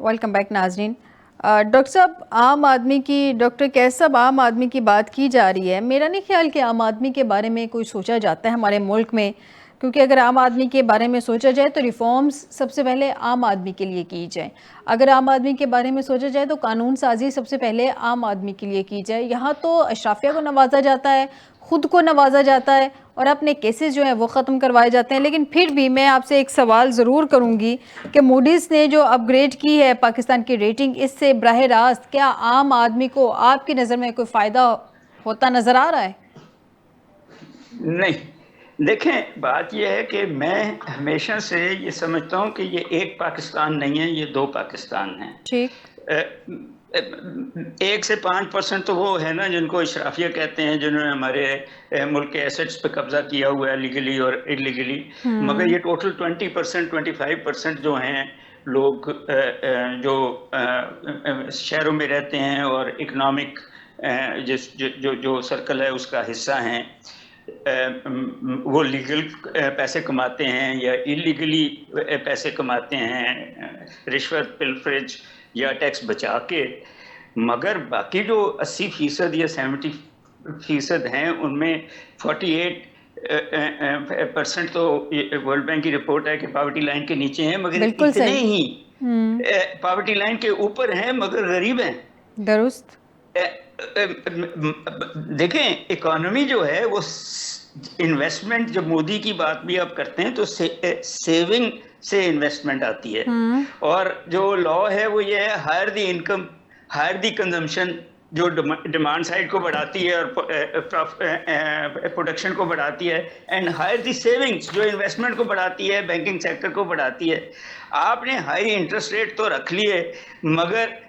Welcome back नाजरीन। Doctor साहब, आम आदमी की, डॉक्टर कैस साहब, आम आदमी की बात की जा रही है। मेरा नहीं ख्याल कि आम आदमी के बारे में कोई सोचा जाता है हमारे मुल्क में, क्योंकि अगर आम आदमी के बारे में सोचा जाए तो रिफॉर्म्स सबसे पहले आम आदमी के लिए की जाए। अगर आम आदमी के बारे में सोचा जाए तो कानून साजी सबसे पहले आम आदमी के लिए की जाए। यहाँ तो अशराफिया को नवाजा जाता है, ख़ुद को नवाजा जाता है और अपने केसेस जो हैं वो ख़त्म करवाए जाते हैं। लेकिन फिर भी मैं आपसे एक सवाल ज़रूर करूँगी कि मूडीज़ ने जो अपग्रेड की है पाकिस्तान की रेटिंग, इससे बराह रास्त क्या आम आदमी को आपकी नज़र में कोई फ़ायदा होता नज़र आ रहा है? नहीं, देखें, बात यह है कि मैं हमेशा से ये समझता हूँ कि ये एक पाकिस्तान नहीं है, ये दो पाकिस्तान हैं। ठीक। 1 से 5% तो वो है ना जिनको इशराफिया कहते हैं, जिन्होंने हमारे मुल्क के एसेट्स पे कब्जा किया हुआ है लीगली और इलीगली। मगर ये टोटल 20%, 25% जो हैं लोग जो शहरों में रहते हैं और इकोनॉमिक जो सर्कल है उसका हिस्सा हैं, वो लीगल पैसे कमाते हैं या इलीगली पैसे कमाते हैं, रिश्वत, पिलफरेज या टैक्स बचा के। मगर बाकी जो 80% या 70% हैं, उनमें 48% तो वर्ल्ड बैंक की रिपोर्ट है कि पॉवर्टी लाइन के नीचे हैं, मगर इतने ही पॉवर्टी लाइन के ऊपर हैं मगर गरीब हैं। दुरुस्त। देखें, इकोनॉमी जो है वो इन्वेस्टमेंट, जब मोदी की बात भी आप करते हैं तो सेविंग से इन्वेस्टमेंट आती है। और जो लॉ है वो ये है, higher the income, higher the consumption, जो डिमांड साइड को बढ़ाती है और प्रोडक्शन को बढ़ाती है, एंड हायर द सेविंग्स, जो इन्वेस्टमेंट को बढ़ाती है, बैंकिंग सेक्टर को बढ़ाती है। आपने हाई इंटरेस्ट रेट तो रख लिए, मगर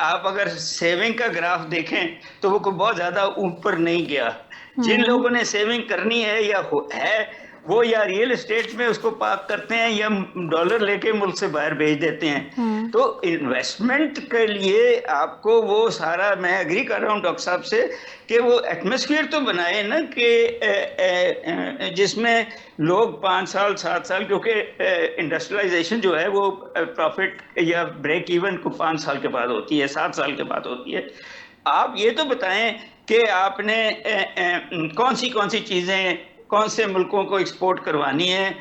आप अगर सेविंग का ग्राफ देखें तो वो बहुत ज़्यादा ऊपर नहीं गया। जिन लोगों ने सेविंग करनी है या है, वो या रियल एस्टेट में उसको पार्क करते हैं या डॉलर लेके मुल्क से बाहर भेज देते हैं। तो इन्वेस्टमेंट के लिए आपको वो सारा, मैं एग्री कर रहा हूँ डॉक्टर साहब से कि वो एटमॉस्फेयर तो बनाए ना कि जिसमें लोग 5 साल 7 साल, क्योंकि इंडस्ट्रियलाइजेशन जो है वो प्रॉफिट या ब्रेक इवन को 5 साल के बाद होती है, 7 साल के बाद होती है। आप ये तो बताएं कि आपने कौन सी चीज़ें कौन से मुल्कों को एक्सपोर्ट करवानी है,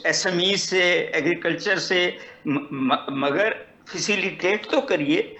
एसएमई से, एग्रीकल्चर से, मगर फैसिलिटेट तो करिए।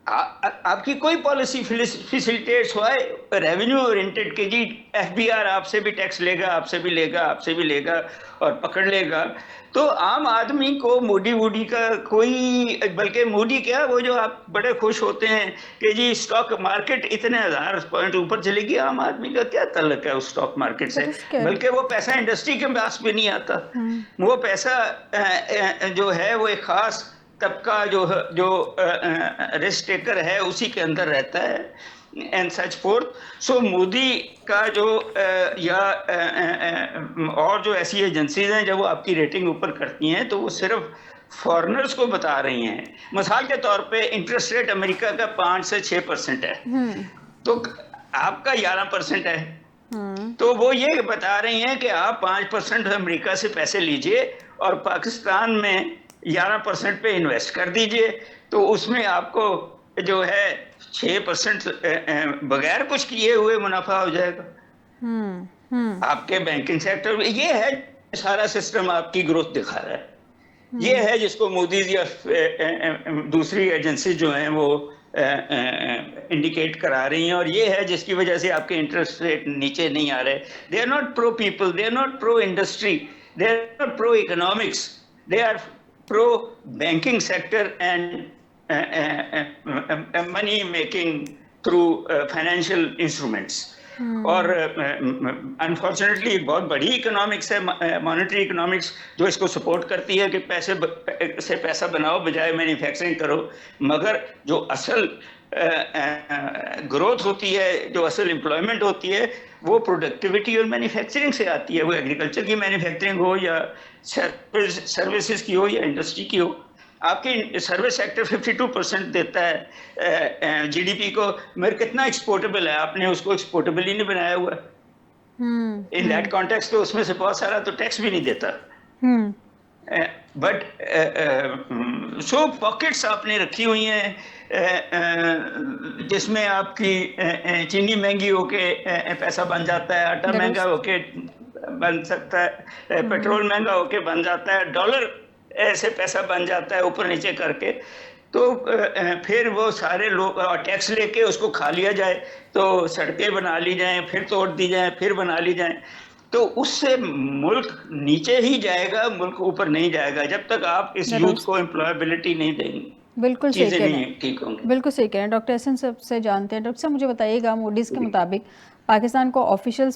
आपकी कोई पॉलिसी फैसिलिटेट्स हुआ है रेवेन्यू ओरिएंटेड के जी एफबीआर आपसे भी टैक्स लेगा, आपसे भी लेगा, आपसे भी लेगा और पकड़ लेगा। तो आम आदमी को मोदी का कोई, बल्कि मोदी क्या, वो जो आप बड़े खुश होते हैं कि जी स्टॉक मार्केट इतने 1000 पॉइंट ऊपर चलेगी, आम आदमी का क्या ताल्लुक है उस स्टॉक मार्केट से? बल्कि वो पैसा इंडस्ट्री के पास भी नहीं आता। वो पैसा जो है वो एक खास तबका जो रिस्क टेकर है उसी के अंदर रहता है एंड सच फोर्थ। सो मोदी का जो और जो ऐसी एजेंसीज हैं जब वो आपकी रेटिंग ऊपर करती हैं तो वो सिर्फ फॉरेनर्स को बता रही हैं। मिसाल के तौर पे इंटरेस्ट रेट अमेरिका का 5 से 6% है, तो आपका 11% है। तो वो ये बता रही हैं कि आप 5% अमेरिका से पैसे लीजिए और पाकिस्तान में 11% पे इन्वेस्ट कर दीजिए, तो उसमें आपको जो है 6% बगैर कुछ किए हुए मुनाफा हो जाएगा। आपके बैंकिंग सेक्टर में ये है, सारा सिस्टम आपकी ग्रोथ दिखा रहा है। ये है जिसको मोदी या दूसरी एजेंसी जो हैं वो इंडिकेट करा रही हैं, और ये है जिसकी वजह से आपके इंटरेस्ट रेट नीचे नहीं आ रहे। They are not pro people, they are not pro industry, they are not pro economics, they are pro banking sector and money making through financial instruments। और अनफॉर्चुनेटली बहुत बड़ी इकोनॉमिक्स है, मॉनेटरी इकोनॉमिक्स, जो इसको सपोर्ट करती है कि पैसे से पैसा बनाओ बजाय मैन्युफैक्चरिंग करो। मगर जो असल ग्रोथ होती है, जो असल एम्प्लॉयमेंट होती है, वो प्रोडक्टिविटी और मैन्युफैक्चरिंग से आती है। वो एग्रीकल्चर की मैन्युफैक्चरिंग हो या सर्विसेज की हो या इंडस्ट्री की हो। आपकी सर्विस सेक्टर 52% देता है जीडीपी को, मगर कितना एक्सपोर्टेबल है? आपने उसको एक्सपोर्टेबल ही नहीं बनाया हुआ। इन दैट कॉन्टेक्स्ट तो उसमें से बहुत सारा तो टैक्स भी नहीं देता। बट सो पॉकेट्स आपने रखी हुई हैं जिसमें आपकी चीनी महंगी होके पैसा बन जाता है, आटा महंगा दुरुस्त। होके बन सकता है, पेट्रोल महंगा होके बन जाता है, डॉलर ऐसे पैसा बन जाता है ऊपर नीचे करके। तो फिर वो सारे लोग टैक्स लेके उसको खा लिया जाए, तो सड़कें बना ली जाएं, फिर तोड़ दी जाएं, फिर बना ली जाएं, तो उससे मुल्क नीचे ही जाएगा, मुल्क ऊपर नहीं जाएगा जब तक आप इस यूथ को दुरुस्त। एम्प्लॉयबिलिटी नहीं देंगे। बिल्कुल सही चीज़ें कह रहे नहीं हैं। ठीक होंगी। बिल्कुल सही कह रहे हैं। डॉक्टर एहसन साहब से जानते हैं। डॉक्टर साहब मुझे बताइएगा, मूडीज़ के मुताबिक पाकिस्तान को ऑफिशियल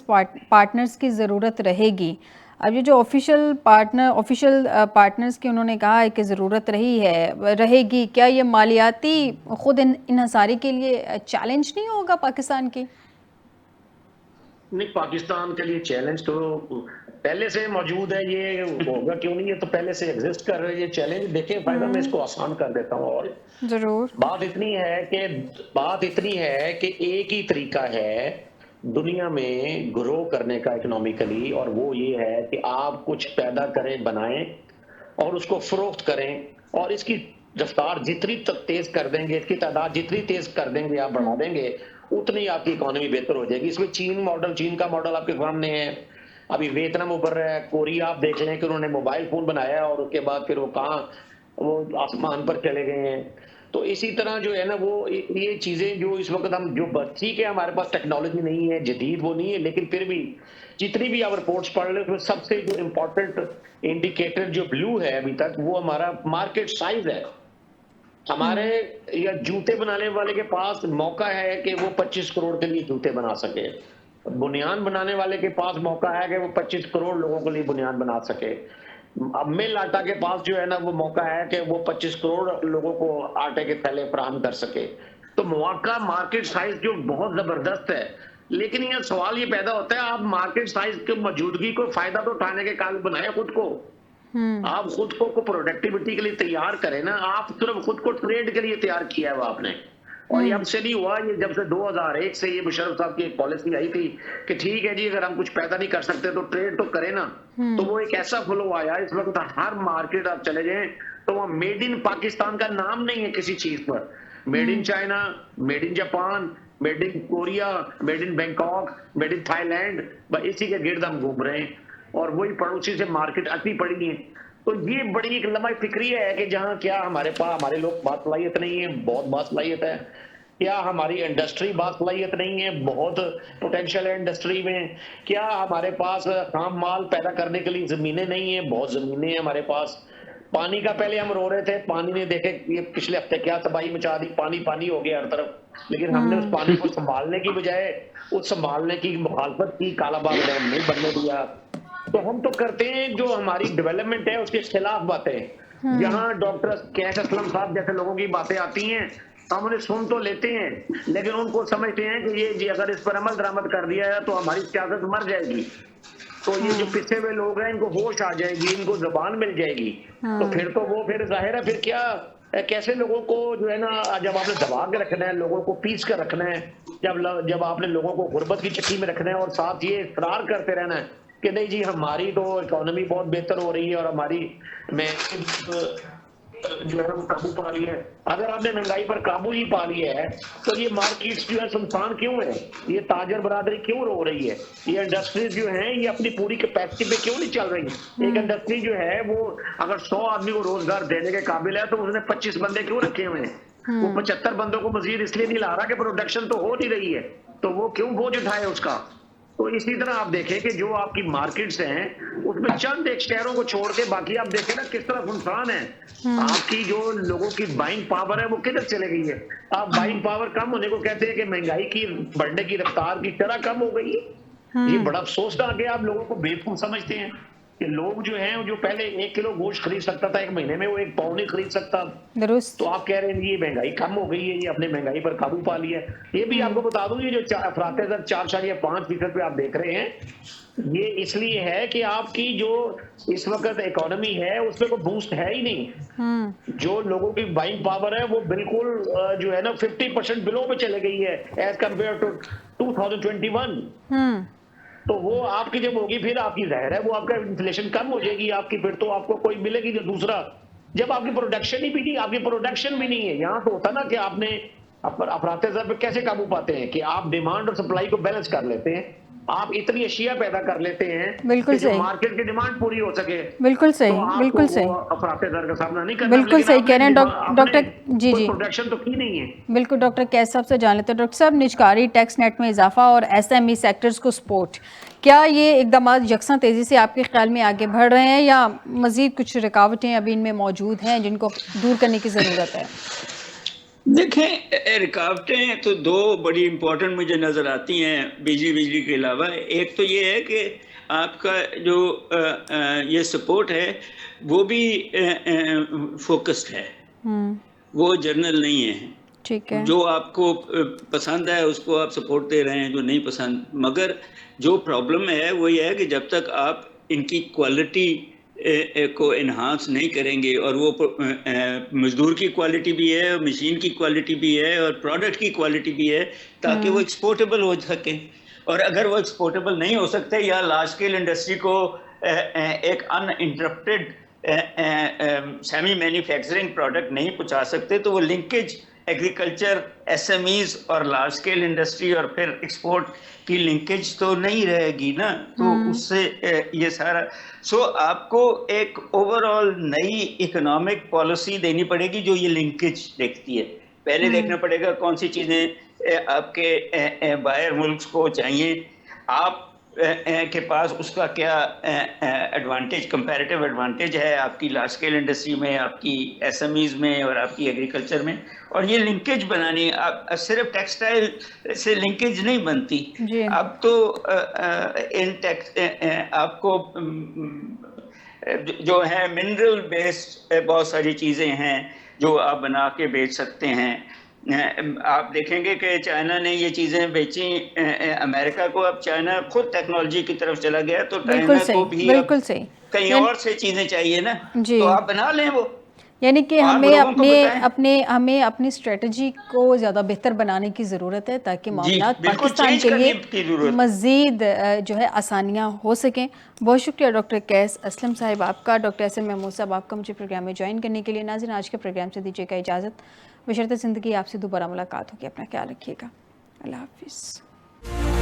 पार्टनर्स की ज़रूरत रहेगी। अब ये जो ऑफिशियल पार्टनर्स की उन्होंने कहा है कि ज़रूरत रहेगी, क्या ये मालियाती खुद इन्हिसारी के लिए चैलेंज नहीं होगा पाकिस्तान की? नहीं, पाकिस्तान के लिए चैलेंज तो पहले से मौजूद है, ये होगा क्यों नहीं, ये तो पहले से एग्जिस्ट कर रहे हैं ये चैलेंज। देखिए फायदा, मैं इसको आसान कर देता हूँ। और ज़रूर। बात इतनी है कि एक ही तरीका है दुनिया में ग्रो करने का इकोनॉमिकली, और वो ये है कि आप कुछ पैदा करें, बनाएं और उसको फरोख्त करें, और इसकी रफ्तार जितनी तक तेज कर देंगे, इसकी तादाद जितनी तेज कर देंगे, आप बढ़ा देंगे, उतनी आपकी इकोनॉमी बेहतर हो जाएगी। इसमें चीन का मॉडल आपके सामने है, अभी वियतनाम उभर रहा है, कोरिया आप देख लें कि उन्होंने मोबाइल फोन बनाया और उसके बाद फिर वो आसमान पर चले गए हैं। तो इसी तरह जो है ना, वो ये चीजें जो इस वक्त हम जो ठीक है, हमारे पास टेक्नोलॉजी नहीं है, जदीद वो नहीं है, लेकिन फिर भी जितनी भी आप रिपोर्ट्स पढ़ रहे हो, उसमें सबसे जो इम्पोर्टेंट इंडिकेटर जो ब्लू है अभी तक, वो हमारा मार्केट साइज है। हमारे या जूते बनाने वाले के पास मौका है कि वो 25 करोड़ के लिए जूते बना सके, बुनियान बनाने वाले के पास मौका है कि वो 25 करोड़ लोगों के लिए बुनियान बना सके, अब मिल आटा के पास जो है ना, वो मौका है कि वो 25 करोड़ लोगों को आटे के थैले फराहम कर सके। तो मौका, मार्केट साइज जो बहुत जबरदस्त है। लेकिन यह सवाल ये पैदा होता है, आप मार्केट साइज की मौजूदगी को फायदा तो उठाने के काबिल बनाए खुद को। आप खुद को प्रोडक्टिविटी के लिए तैयार करें ना, आप सिर्फ खुद को ट्रेड के लिए तैयार किया है वो आपने। और ये अब से नहीं हुआ, ये जब से 2001 से ये मुशर्रफ साहब की एक पॉलिसी आई थी कि ठीक है जी, अगर हम कुछ पैदा नहीं कर सकते तो ट्रेड तो करें ना, तो वो एक ऐसा फ्लो आया। इस वक्त हर मार्केट आप चले जाएं तो वो मेड इन पाकिस्तान का नाम नहीं है किसी चीज पर। Made in China, made in Japan, made in Korea, made in Bangkok, made in Thailand, इसी के गिर्द हम घूम रहे हैं, और वही पड़ोसी से मार्केट अति पड़ी है। तो ये बड़ी एक लंबा फिक्री है कि जहां क्या हमारे पास, हमारे लोग बासलाहियत नहीं है, बहुत बासलाहियत है, क्या हमारी इंडस्ट्री बासलाहियत नहीं है, बहुत पोटेंशियल है इंडस्ट्री में, क्या हमारे पास खाम माल पैदा करने के लिए जमीनें नहीं है, बहुत जमीनें हैं हमारे पास। पानी का पहले हम रो रहे थे, पानी ने देखे ये पिछले हफ्ते क्या तबाही मचा दी, पानी पानी हो गया हर तरफ। लेकिन हमने उस पानी को संभालने की बजाय उस संभालने की मुखालफत की, कालाबाग डैम नहीं बनने दिया। तो हम तो करते हैं जो हमारी डेवलपमेंट है उसके खिलाफ बातें। जहां डॉक्टर कैश असलम साहब जैसे लोगों की बातें आती हैं, हम उन्हें सुन तो लेते हैं, लेकिन उनको समझते हैं कि ये जी अगर इस पर अमल दरामद कर दिया है तो हमारी सियासत मर जाएगी। तो ये जो पिछे हुए लोग हैं, इनको होश आ जाएगी, इनको जबान मिल जाएगी। तो फिर जाहिर है, फिर क्या कैसे लोगों को जो है ना, जब आपने दबा के रखना है, लोगों को पीस कर रखना है, जब आपने लोगों को गुर्बत की चक्की में रखना है, और साथ ये इकरार करते रहना है कि नहीं जी हमारी तो इकोनॉमी बहुत बेहतर हो रही है और हमारी जो है वो काबू पा ली है। अगर आपने महंगाई पर काबू ही पा लिया है तो ये मार्केट्स जो है सुनसान क्यों है, ये ताजर बरादरी क्यों रो रही है, ये इंडस्ट्रीज जो है ये अपनी पूरी कैपेसिटी पे क्यों नहीं चल रही। एक इंडस्ट्री जो है वो अगर 100 आदमी को रोजगार देने के काबिल है तो उसने 25 बंदे क्यों रखे हुए हैं। वो 75 बंदों को मजीद इसलिए नहीं ला रहा कि प्रोडक्शन तो हो नहीं रही है, तो वो क्यों बोझ उठाए उसका। तो इसी तरह आप देखें कि जो आपकी मार्केट्स हैं उसमें चंद एक शहरों को छोड़ के बाकी आप देखें ना किस तरह सुनसान है। आपकी जो लोगों की बाइंग पावर है वो किधर चले गई है। आप बाइंग पावर कम होने को कहते हैं कि महंगाई की बढ़ने की रफ्तार की तरह कम हो गई है। ये बड़ा अफसोसनाक है, आप लोगों को बेवकूफ समझते हैं कि लोग जो हैं जो पहले 1 किलो गोश्त खरीद सकता था 1 महीने में, वो 1 पाउंड नहीं खरीद सकता। तो आप कह रहे हैं ये महंगाई कम हो गई है, ये अपने महंगाई पर काबू पा लिया है। ये भी आपको बता दूं, ये जो अफराते दर 4.5% पे आप देख रहे हैं, ये इसलिए है कि आपकी जो इस वक्त इकोनॉमी है उसमें कोई बूस्ट है ही नहीं। जो लोगों की बाइंग पावर है वो बिल्कुल जो है ना 50% बिलो पे चले गई है एज कम्पेयर टू 2021। तो वो आपकी जब होगी फिर आपकी ज़ाहिर है वो आपका इन्फ्लेशन कम हो जाएगी आपकी, फिर तो आपको कोई मिलेगी जो दूसरा। जब आपकी प्रोडक्शन ही भी नहीं, आपकी प्रोडक्शन भी नहीं है, यहाँ तो होता ना कि आपने अफरातज़र पे कैसे काबू पाते हैं कि आप डिमांड और सप्लाई को बैलेंस कर लेते हैं, आप इतनी अशिया पैदा कर लेते हैं बिल्कुल कि जो सही, मार्केट की डिमांड पूरी हो सके, बिल्कुल तो सही, आपको बिल्कुल सही, वो अफरातज़र का सामना नहीं करना। बिल्कुल लेकिन सही आपने कह रहे हैं आपने डॉक्टर जी कोई जी, प्रोडक्शन तो की नहीं है। बिल्कुल डॉक्टर कैस साहब से जान लेते हैं। डॉक्टर साहब, निजकारी टैक्स नेट में इजाफा और एसएमई सेक्टर्स को सपोर्ट, क्या ये इकदाम यकसा तेज़ी से आपके ख्याल में आगे बढ़ रहे हैं या मज़ीद कुछ रुकावटें अभी इनमें मौजूद हैं जिनको दूर करने की ज़रूरत है? देखें, रुकावटें तो दो बड़ी इम्पोर्टेंट मुझे नज़र आती हैं बिजली के अलावा। एक तो ये है कि आपका जो ये सपोर्ट है वो भी फोकस्ड है, वो जर्नल नहीं है। ठीक है, जो आपको पसंद है उसको आप सपोर्ट दे रहे हैं, जो नहीं पसंद। मगर जो प्रॉब्लम है वो ये है कि जब तक आप इनकी क्वालिटी को इन्हांस नहीं करेंगे, और वो मजदूर की क्वालिटी भी है, मशीन की क्वालिटी भी है, और प्रोडक्ट की क्वालिटी भी है, ताकि वो एक्सपोर्टेबल हो सके। और अगर वो एक्सपोर्टेबल नहीं हो सकते या लार्ज स्केल इंडस्ट्री को एक अनइंटरप्टेड सेमी मैन्युफैक्चरिंग प्रोडक्ट नहीं पहुंचा सकते, तो वो लिंकेज एग्रीकल्चर, एसएमईज और लार्ज स्केल इंडस्ट्री और फिर एक्सपोर्ट की लिंकेज तो नहीं रहेगी ना। तो उससे ये सारा आपको एक ओवरऑल नई इकोनॉमिक पॉलिसी देनी पड़ेगी जो ये लिंकेज देखती है। पहले देखना पड़ेगा कौन सी चीज़ें आपके बाहर मुल्क को चाहिए, आप के पास उसका क्या एडवांटेज, कंपैरेटिव एडवांटेज है आपकी लार्ज स्केल इंडस्ट्री में, आपकी एसएमईज में और आपकी एग्रीकल्चर में। और ये लिंकेज बनानी, आप सिर्फ टेक्सटाइल से लिंकेज नहीं बनती। अब तो इन आपको जो है मिनरल बेस्ड बहुत सारी चीज़ें हैं जो आप बना के बेच सकते हैं। आप देखेंगे कि चाइना ने ये चीज़ें बेची अमेरिका को, अब चाइना खुद टेक्नोलॉजी की तरफ चला गया, तो चाइना को भी बिल्कुल सही, कहीं और से चीज़ें चाहिए ना, तो आप बना लें वो। यानी कि हमें अपनी स्ट्रेटजी को ज़्यादा बेहतर बनाने की ज़रूरत है ताकि मामलात पाकिस्तान के लिए मज़ीद जो है आसानियाँ हो सकें। बहुत शुक्रिया डॉक्टर कैस असलम साहिब आपका, डॉक्टर एहसन महमूद साहब आपका मुझे प्रोग्राम में ज्वाइन करने के लिए। नाज़रीन, आज के प्रोग्राम से दीजिएगा इजाज़त, बशर्ते ज़िंदगी आपसे दोबारा मुलाकात होगी। अपना ख्याल रखिएगा, अल्लाह हाफिज़।